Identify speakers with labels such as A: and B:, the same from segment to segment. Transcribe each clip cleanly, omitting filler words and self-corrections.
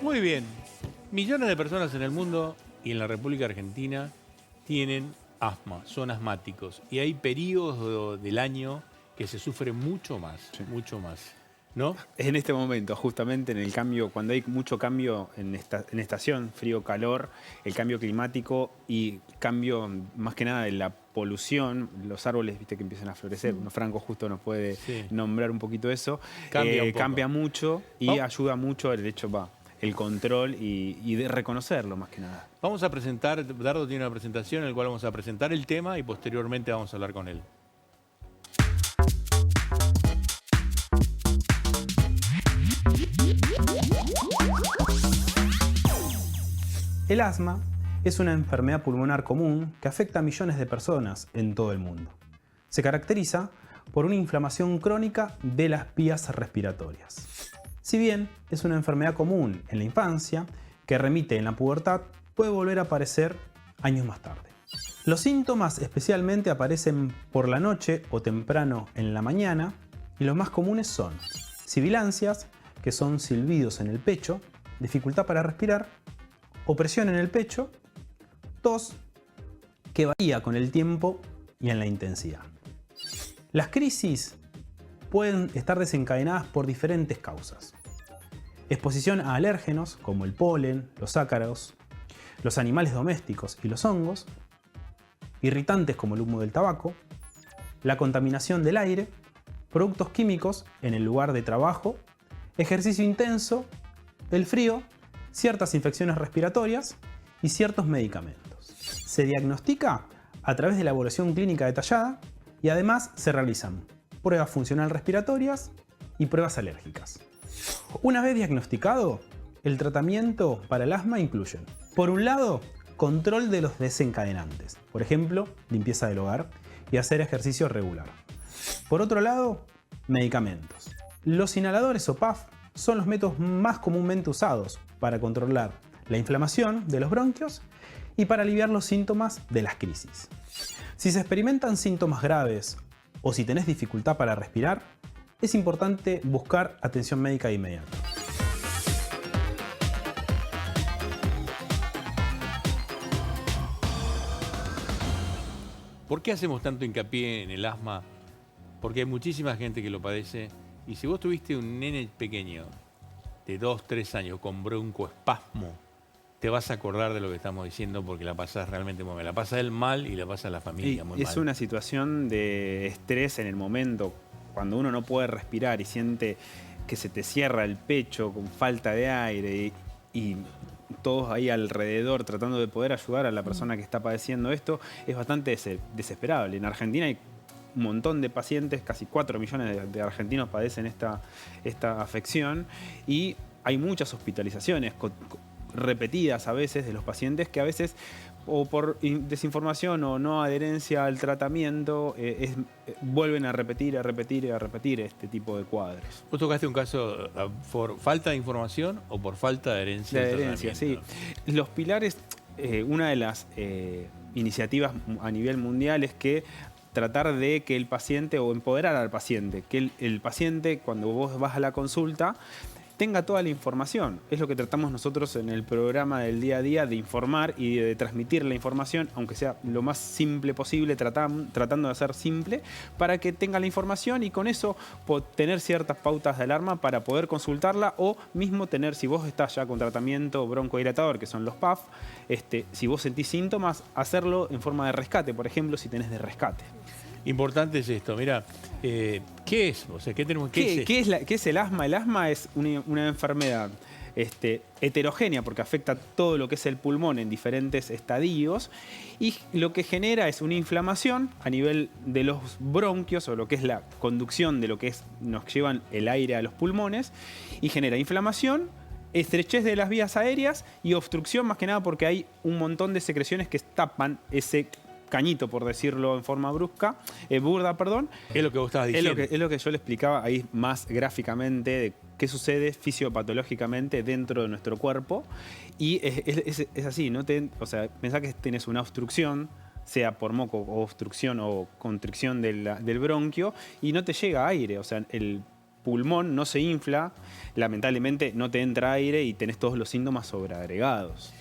A: Muy bien. Millones de personas en el mundo y en la República Argentina tienen asma, son asmáticos. Y hay periodos del año que se sufre mucho más,
B: Sí.
A: mucho más. ¿No?
B: En este momento, justamente en el cambio, cuando hay mucho cambio en estación, frío, calor, el cambio climático y cambio más que nada de la polución, los árboles, viste, que empiezan a florecer. Bueno, Franco justo nos puede
A: Sí.
B: nombrar un poquito eso.
A: Cambia un poco.
B: Cambia mucho y
A: Vamos.
B: ayuda mucho el hecho, el control y de reconocerlo más que nada.
A: Vamos a presentar, Dardo tiene una presentación en la cual vamos a presentar el tema y posteriormente vamos a hablar con él.
C: El asma es una enfermedad pulmonar común que afecta a millones de personas en todo el mundo. Se caracteriza por una inflamación crónica de las vías respiratorias. Si bien es una enfermedad común en la infancia, que remite en la pubertad, puede volver a aparecer años más tarde. Los síntomas especialmente aparecen por la noche o temprano en la mañana, y los más comunes son sibilancias, que son silbidos en el pecho, dificultad para respirar, opresión en el pecho, tos, que varía con el tiempo y en la intensidad. Las crisis pueden estar desencadenadas por diferentes causas. Exposición a alérgenos como el polen, los ácaros, los animales domésticos y los hongos, irritantes como el humo del tabaco, la contaminación del aire, productos químicos en el lugar de trabajo, ejercicio intenso, el frío, ciertas infecciones respiratorias y ciertos medicamentos. Se diagnostica a través de la evaluación clínica detallada y además se realizan pruebas funcionales respiratorias y pruebas alérgicas. Una vez diagnosticado, el tratamiento para el asma incluye, por un lado, control de los desencadenantes, por ejemplo, limpieza del hogar y hacer ejercicio regular. Por otro lado, medicamentos. Los inhaladores o PAF son los métodos más comúnmente usados para controlar la inflamación de los bronquios y para aliviar los síntomas de las crisis. Si se experimentan síntomas graves o si tenés dificultad para respirar, es importante buscar atención médica de inmediato.
A: ¿Por qué hacemos tanto hincapié en el asma? Porque hay muchísima gente que lo padece. Y si vos tuviste un nene pequeño de 2, 3 años con broncoespasmo, te vas a acordar de lo que estamos diciendo porque la pasás realmente muy mal. La pasa él mal y la pasa la familia muy mal.
B: Es una situación de estrés en el momento, cuando uno no puede respirar y siente que se te cierra el pecho con falta de aire y todos ahí alrededor tratando de poder ayudar a la persona que está padeciendo esto, es bastante desesperable. En Argentina hay un montón de pacientes, casi 4 millones de argentinos padecen esta afección y hay muchas hospitalizaciones repetidas a veces de los pacientes que a veces o por desinformación o no adherencia al tratamiento vuelven a repetir este tipo de cuadros.
A: ¿Vos tocaste un caso por falta de información o por falta de adherencia?
B: De adherencia, sí. Los pilares, una de las iniciativas a nivel mundial es que tratar de que el paciente, o empoderar al paciente, que el paciente cuando vos vas a la consulta tenga toda la información. Es lo que tratamos nosotros en el programa del día a día, de informar y de transmitir la información, aunque sea lo más simple posible, tratando de hacer simple, para que tenga la información y con eso tener ciertas pautas de alarma para poder consultarla o mismo tener, si vos estás ya con tratamiento broncodilatador, que son los PAF, si vos sentís síntomas, hacerlo en forma de rescate, por ejemplo, si tenés de rescate.
A: Importante es esto, mira, ¿qué es? O sea, ¿qué tenemos?
B: ¿Qué es el asma? El asma es una enfermedad heterogénea porque afecta todo lo que es el pulmón en diferentes estadios y lo que genera es una inflamación a nivel de los bronquios o lo que es la conducción de lo que nos llevan el aire a los pulmones y genera inflamación, estrechez de las vías aéreas y obstrucción más que nada porque hay un montón de secreciones que tapan ese cañito, por decirlo en forma burda.
A: Es lo que vos estabas diciendo.
B: Es lo que yo le explicaba ahí más gráficamente de qué sucede fisiopatológicamente dentro de nuestro cuerpo. Y es así, ¿no? O sea, pensá que tenés una obstrucción, sea por moco o obstrucción o constricción del bronquio, y no te llega aire. O sea, el pulmón no se infla, lamentablemente no te entra aire y tenés todos los síntomas sobreagregados.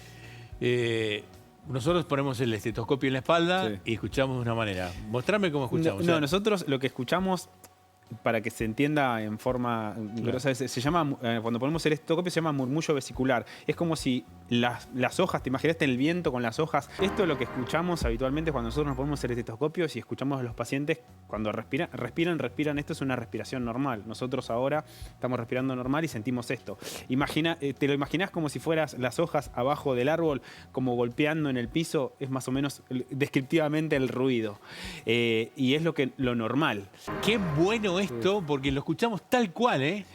A: Nosotros ponemos el estetoscopio en la espalda
B: Sí.
A: y escuchamos de una manera. Mostrame cómo escuchamos.
B: No, nosotros lo que escuchamos, para que se entienda en forma grosa, se llama, cuando ponemos el estetoscopio, se llama murmullo vesicular. Es como si las hojas, te imaginaste el viento con las hojas. Esto es lo que escuchamos habitualmente cuando nosotros nos ponemos el estetoscopio. Si escuchamos a los pacientes cuando respiran. Esto es una respiración normal. Nosotros ahora estamos respirando normal y sentimos esto. Te lo imaginás como si fueras las hojas abajo del árbol, como golpeando en el piso. Es más o menos descriptivamente el ruido. Y es lo normal.
A: Qué bueno esto, porque lo escuchamos tal cual, ¿eh?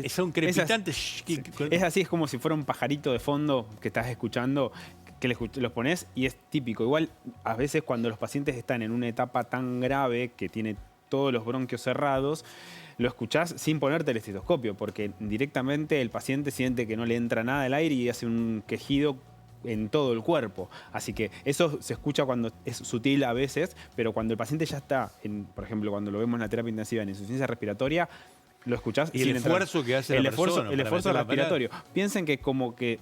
A: Son crepitantes.
B: Es así, es como si fuera un pajarito de fondo que estás escuchando, que los pones y es típico. Igual, a veces cuando los pacientes están en una etapa tan grave que tiene todos los bronquios cerrados, lo escuchás sin ponerte el estetoscopio, porque directamente el paciente siente que no le entra nada al aire y hace un quejido en todo el cuerpo. Así que eso se escucha cuando es sutil a veces, pero cuando el paciente ya está, por ejemplo, cuando lo vemos en la terapia intensiva en insuficiencia respiratoria, lo escuchás
A: y el esfuerzo que hace la persona.
B: El esfuerzo respiratorio. Piensen que como que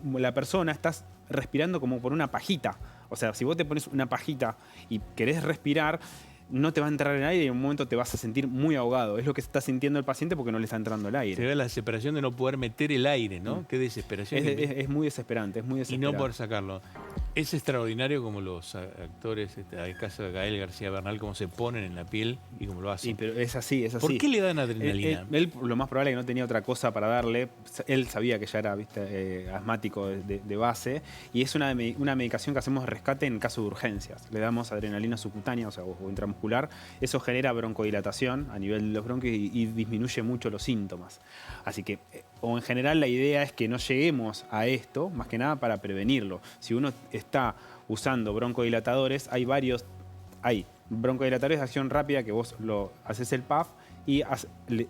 B: la persona está respirando como por una pajita. O sea, si vos te pones una pajita y querés respirar, no te va a entrar el aire y en un momento te vas a sentir muy ahogado. Es lo que está sintiendo el paciente porque no le está entrando el aire.
A: Se ve la desesperación de no poder meter el aire, ¿no? Qué desesperación.
B: Es muy desesperante, es muy desesperante.
A: Y no poder sacarlo. Es extraordinario como los actores, el caso de Gael García Bernal, cómo se ponen en la piel y cómo lo hacen.
B: Sí, pero es así, es así.
A: ¿Por qué le dan adrenalina?
B: Él lo más probable es que no tenía otra cosa para darle. Él sabía que ya era asmático de base y es una medicación que hacemos de rescate en caso de urgencias. Le damos adrenalina subcutánea, o intramuscular. Eso genera broncodilatación a nivel de los bronquios y disminuye mucho los síntomas. Así que, o en general, la idea es que no lleguemos a esto, más que nada para prevenirlo. Si uno está usando broncodilatadores, hay broncodilatadores de acción rápida que vos lo haces el puff y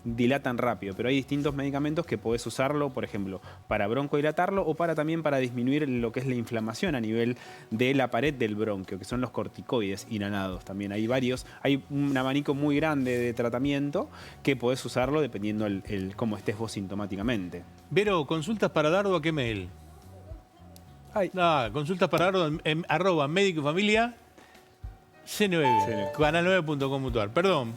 B: dilatan rápido, pero hay distintos medicamentos que podés usarlo, por ejemplo, para broncodilatarlo o también para disminuir lo que es la inflamación a nivel de la pared del bronquio, que son los corticoides inhalados también. Hay un abanico muy grande de tratamiento que podés usarlo dependiendo cómo estés vos sintomáticamente.
A: Vero, ¿consultas para Dardo a qué mail? Consultas para Dardo @ médico y familia C9, canal9.com.ar. Perdón.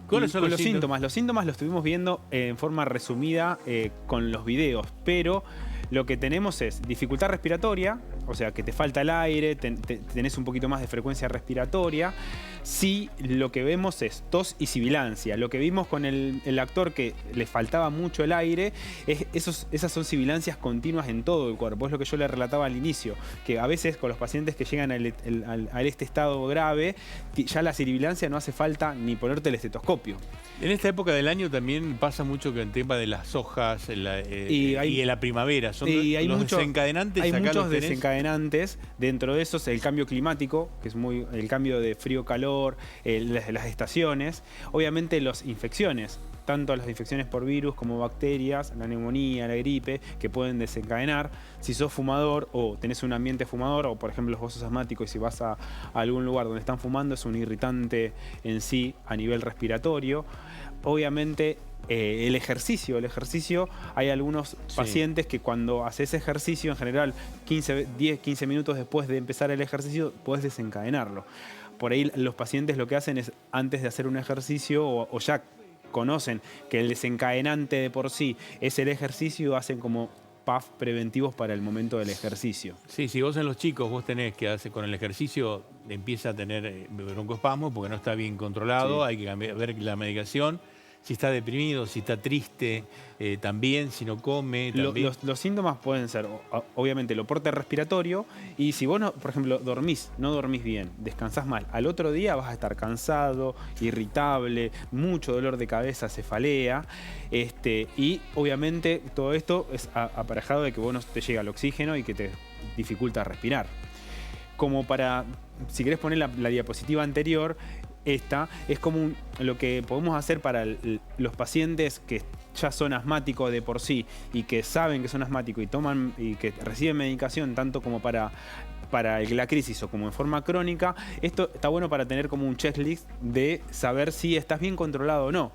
A: ¿Cuáles son los síntomas?
B: Los síntomas los estuvimos viendo en forma resumida con los videos, pero lo que tenemos es dificultad respiratoria, o sea, que te falta el aire, tenés un poquito más de frecuencia respiratoria. Sí, lo que vemos es tos y sibilancia. Lo que vimos con el actor que le faltaba mucho el aire, esas son sibilancias continuas en todo el cuerpo. Es lo que yo le relataba al inicio, que a veces con los pacientes que llegan a este estado grave, ya la sibilancia no hace falta ni ponerte el estetoscopio.
A: En esta época del año también pasa mucho que el tema de las hojas y en la primavera son desencadenantes.
B: Hay muchos desencadenantes. Dentro de esos, el cambio climático, que es el cambio de frío-calor, las estaciones. Obviamente las infecciones, tanto las infecciones por virus como bacterias, la neumonía, la gripe, que pueden desencadenar. Si sos fumador o tenés un ambiente fumador, o por ejemplo vos sos asmático y si vas a algún lugar donde están fumando, es un irritante en sí a nivel respiratorio. Obviamente el ejercicio, hay algunos pacientes que cuando haces ejercicio, en general 10-15 minutos después de empezar el ejercicio, podés desencadenarlo. Por ahí los pacientes lo que hacen es, antes de hacer un ejercicio o ya conocen que el desencadenante de por sí es el ejercicio, hacen como puff preventivos para el momento del ejercicio.
A: Sí, si vos en los chicos vos tenés que hacer con el ejercicio, empieza a tener broncoespasmo porque no está bien controlado,
B: Sí.
A: hay que ver la medicación. Si está deprimido, si está triste, también, si no come. También.
B: Los síntomas pueden ser, obviamente, el aporte respiratorio. Y si vos, por ejemplo, no dormís bien, descansás mal, al otro día vas a estar cansado, irritable, mucho dolor de cabeza, cefalea. Y obviamente todo esto es aparejado de que vos no te llega el oxígeno y que te dificulta respirar. Como si querés poner la diapositiva anterior, esta es como lo que podemos hacer para los pacientes que ya son asmáticos de por sí y que saben que son asmáticos y que reciben medicación tanto como para para la crisis o como en forma crónica, esto está bueno para tener como un checklist de saber si estás bien controlado o no.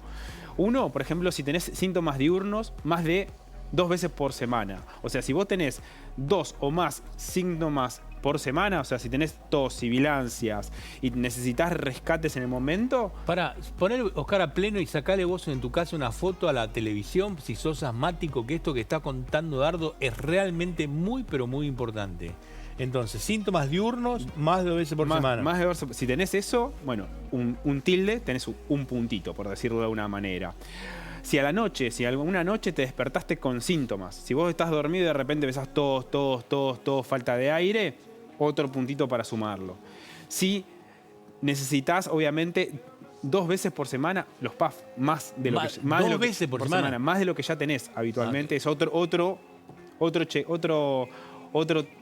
B: Uno, por ejemplo, si tenés síntomas diurnos, más de 2 veces por semana. O sea, si vos tenés 2 o más síntomas por semana, o sea, si tenés tos, sibilancias y necesitas rescates en el momento...
A: Para poner Oscar a pleno y sacarle vos en tu casa una foto a la televisión, si sos asmático, que esto que está contando Dardo es realmente muy, pero muy importante. Entonces, síntomas diurnos, más de 2 veces por semana.
B: Más de 2 veces. Si tenés eso, bueno, un tilde, tenés un puntito, por decirlo de alguna manera. Si a la noche, si alguna noche te despertaste con síntomas, si vos estás dormido y de repente besás tos, falta de aire, otro puntito para sumarlo. Si necesitas, obviamente, 2 veces por semana los PAF, más de lo que ya tenés habitualmente, es otro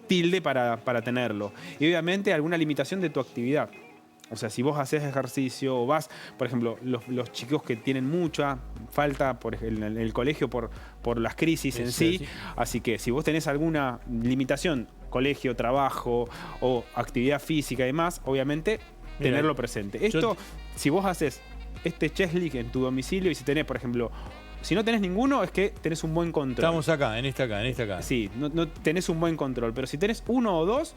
B: tilde para tenerlo. Y obviamente alguna limitación de tu actividad. O sea, si vos haces ejercicio o vas, por ejemplo, los chicos que tienen mucha falta en el colegio por las crisis en sí, así que si vos tenés alguna limitación, colegio, trabajo o actividad física y demás, obviamente tenerlo presente. Esto, si vos haces este checklist en tu domicilio y si tenés, por ejemplo, si no tenés ninguno, es que tenés un buen control.
A: Estamos acá, en esta.
B: Sí, no tenés un buen control, pero si tenés 1 o 2,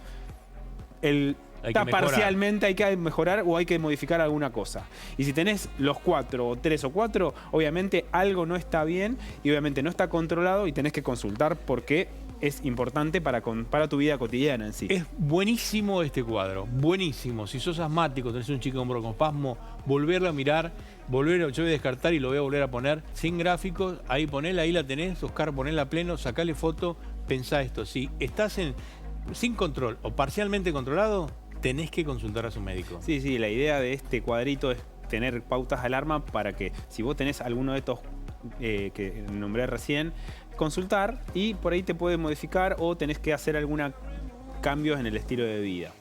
B: parcialmente hay que mejorar o hay que modificar alguna cosa. Y si tenés los 4 o 3 o 4, obviamente algo no está bien y obviamente no está controlado y tenés que consultar porque es importante para tu vida cotidiana en sí.
A: Es buenísimo este cuadro, buenísimo. Si sos asmático, tenés un chico con broncoespasmo, volverlo a mirar, yo voy a descartar y lo voy a volver a poner sin gráficos, ahí ponela, ahí la tenés, Oscar, ponela a pleno, sacale foto, pensá esto. Si estás sin control o parcialmente controlado, tenés que consultar a su médico.
B: Sí, la idea de este cuadrito es tener pautas de alarma para que si vos tenés alguno de estos que nombré recién, consultar y por ahí te puede modificar o tenés que hacer algunos cambios en el estilo de vida.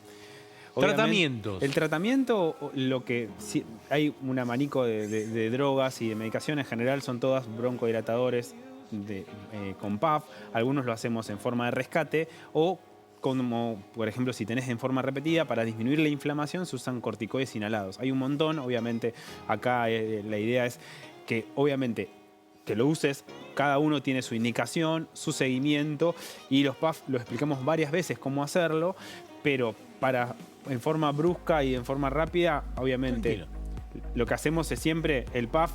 A: Tratamientos.
B: El tratamiento, hay un abanico de drogas y de medicación, en general son todas broncodilatadores con PAF, algunos lo hacemos en forma de rescate o como por ejemplo si tenés en forma repetida para disminuir la inflamación se usan corticoides inhalados. Hay un montón, obviamente acá la idea es que obviamente que lo uses, cada uno tiene su indicación, su seguimiento y los PAF lo explicamos varias veces cómo hacerlo, pero en forma brusca y en forma rápida, obviamente tranquilo. Lo que hacemos es siempre el PAF,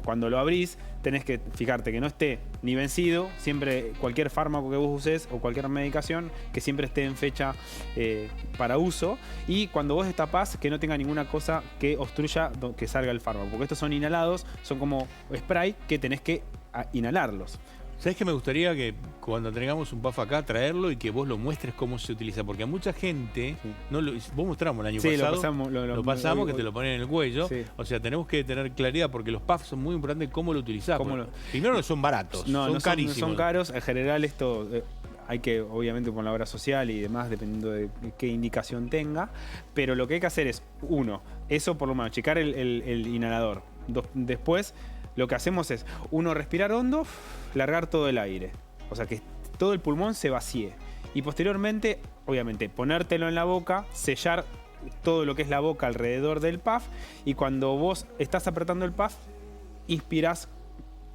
B: cuando lo abrís, tenés que fijarte que no esté ni vencido, siempre cualquier fármaco que vos uses o cualquier medicación que siempre esté en fecha para uso y cuando vos destapás que no tenga ninguna cosa que obstruya que salga el fármaco, porque estos son inhalados, son como spray que tenés que inhalarlos.
A: ¿Sabés que me gustaría que cuando tengamos un PAF acá, traerlo y que vos lo muestres cómo se utiliza? Porque a mucha gente, vos mostramos el año pasado, lo pasamos que te lo ponen en el cuello. Sí. O sea, tenemos que tener claridad porque los PAF son muy importantes cómo lo utilizás. Primero no son baratos, son carísimos.
B: No son caros, en general esto hay que, obviamente con la obra social y demás, dependiendo de qué indicación tenga, pero lo que hay que hacer es, eso por lo menos, checar el inhalador. Después, lo que hacemos es, respirar hondo, largar todo el aire. O sea, que todo el pulmón se vacíe. Y posteriormente, obviamente, ponértelo en la boca, sellar todo lo que es la boca alrededor del PAF. Y cuando vos estás apretando el PAF, inspirás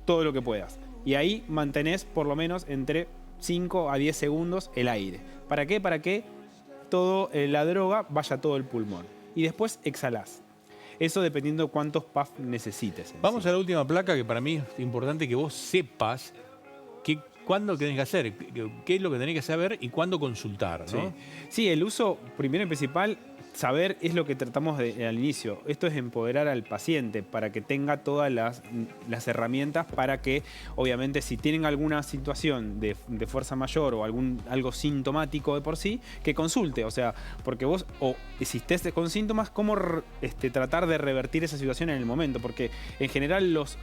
B: todo lo que puedas. Y ahí mantenés por lo menos entre 5 a 10 segundos el aire. ¿Para qué? Para que la droga vaya a todo el pulmón. Y después exhalás. Eso dependiendo de cuántos PAF necesites.
A: Vamos a la última placa, que para mí es importante que vos sepas cuándo tenés que hacer, qué es lo que tenés que saber y cuándo consultar, ¿no?
B: Sí, el uso primero y principal, saber es lo que tratamos al inicio. Esto es empoderar al paciente para que tenga todas las herramientas para que, obviamente, si tienen alguna situación de fuerza mayor o algo sintomático de por sí, que consulte. O sea, porque vos, si estés con síntomas, ¿cómo tratar de revertir esa situación en el momento? Porque en general los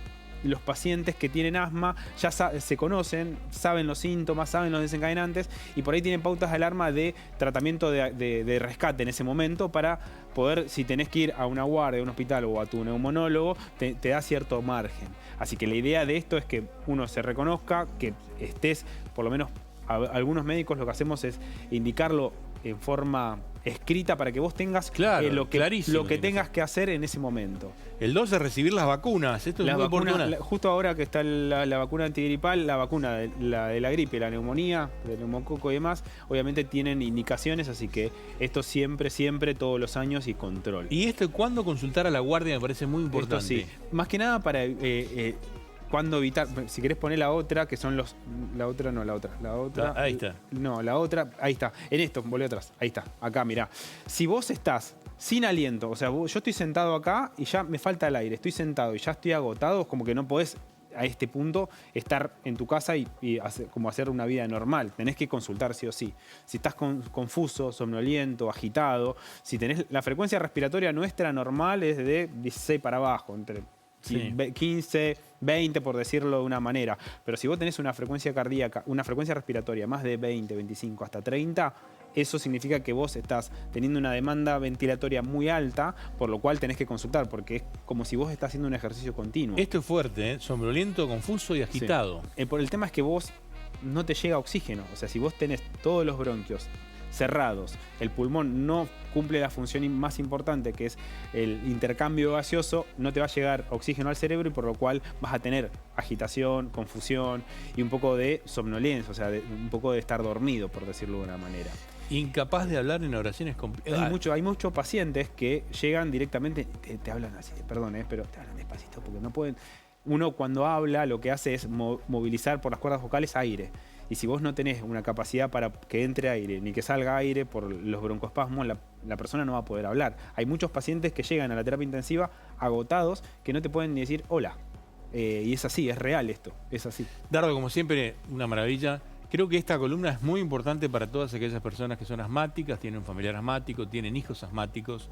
B: pacientes que tienen asma ya se conocen, saben los síntomas, saben los desencadenantes y por ahí tienen pautas de alarma de tratamiento de rescate en ese momento para poder, si tenés que ir a una guardia, a un hospital o a tu neumonólogo, te da cierto margen. Así que la idea de esto es que uno se reconozca, que estés, por lo menos algunos médicos lo que hacemos es indicarlo en forma escrita para que vos tengas
A: Claro,
B: lo que
A: clarísimo tiene que
B: tengas que hacer en ese momento.
A: El 2 es recibir las vacunas. Esto es
B: La
A: muy
B: vacuna,
A: oportuno.
B: justo ahora que está la vacuna antigripal, la vacuna de la gripe, la neumonía, del neumococo y demás, obviamente tienen indicaciones, así que esto siempre, todos los años y control.
A: Y esto, ¿cuándo consultar a la guardia? Me parece muy importante.
B: Esto sí, más que nada para cuándo evitar, si querés poner la otra, que son los... La otra,
A: Ahí está.
B: No, la otra, ahí está. En esto, volví atrás. Ahí está, acá, mirá. Si vos estás sin aliento, o sea, yo estoy sentado acá y ya me falta el aire, estoy sentado y ya estoy agotado, es como que no podés a este punto estar en tu casa y como hacer una vida normal. Tenés que consultar sí o sí. Si estás confuso, somnoliento, agitado, si tenés la frecuencia respiratoria nuestra normal es de 16 para abajo, entre 15, 20 por decirlo de una manera. Pero si vos tenés una frecuencia cardíaca, una frecuencia respiratoria más de 20, 25 hasta 30, eso significa que vos estás teniendo una demanda ventilatoria muy alta, por lo cual tenés que consultar, porque es como si vos estás haciendo un ejercicio continuo.
A: Esto es fuerte, ¿eh? Somnoliento, confuso y agitado.
B: Sí. El tema es que vos no te llega oxígeno. O sea, si vos tenés todos los bronquios cerrados, el pulmón no cumple la función más importante, que es el intercambio gaseoso, no te va a llegar oxígeno al cerebro y por lo cual vas a tener agitación, confusión y un poco de somnolencia, o sea, un poco de estar dormido, por decirlo de una manera.
A: Incapaz de hablar en oraciones complicadas.
B: Hay muchos pacientes que llegan directamente, te hablan así, perdón, pero te hablan despacito porque no pueden. Uno cuando habla lo que hace es movilizar por las cuerdas vocales aire. Y si vos no tenés una capacidad para que entre aire ni que salga aire por los broncoespasmos, la persona no va a poder hablar. Hay muchos pacientes que llegan a la terapia intensiva agotados que no te pueden ni decir hola. Y es así, es real esto, es así.
A: Dardo, como siempre, una maravilla. Creo que esta columna es muy importante para todas aquellas personas que son asmáticas, tienen un familiar asmático, tienen hijos asmáticos.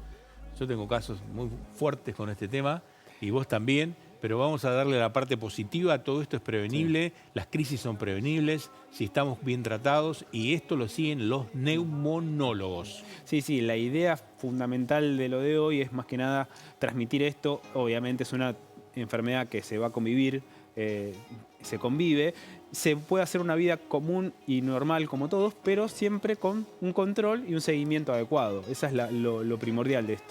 A: Yo tengo casos muy fuertes con este tema y vos también. Pero vamos a darle la parte positiva, todo esto es prevenible, las crisis son prevenibles, si estamos bien tratados, y esto lo siguen los neumonólogos.
B: Sí, la idea fundamental de lo de hoy es más que nada transmitir esto. Obviamente es una enfermedad que se va a convivir, se convive, se puede hacer una vida común y normal como todos, pero siempre con un control y un seguimiento adecuado. Esa es lo primordial de esto.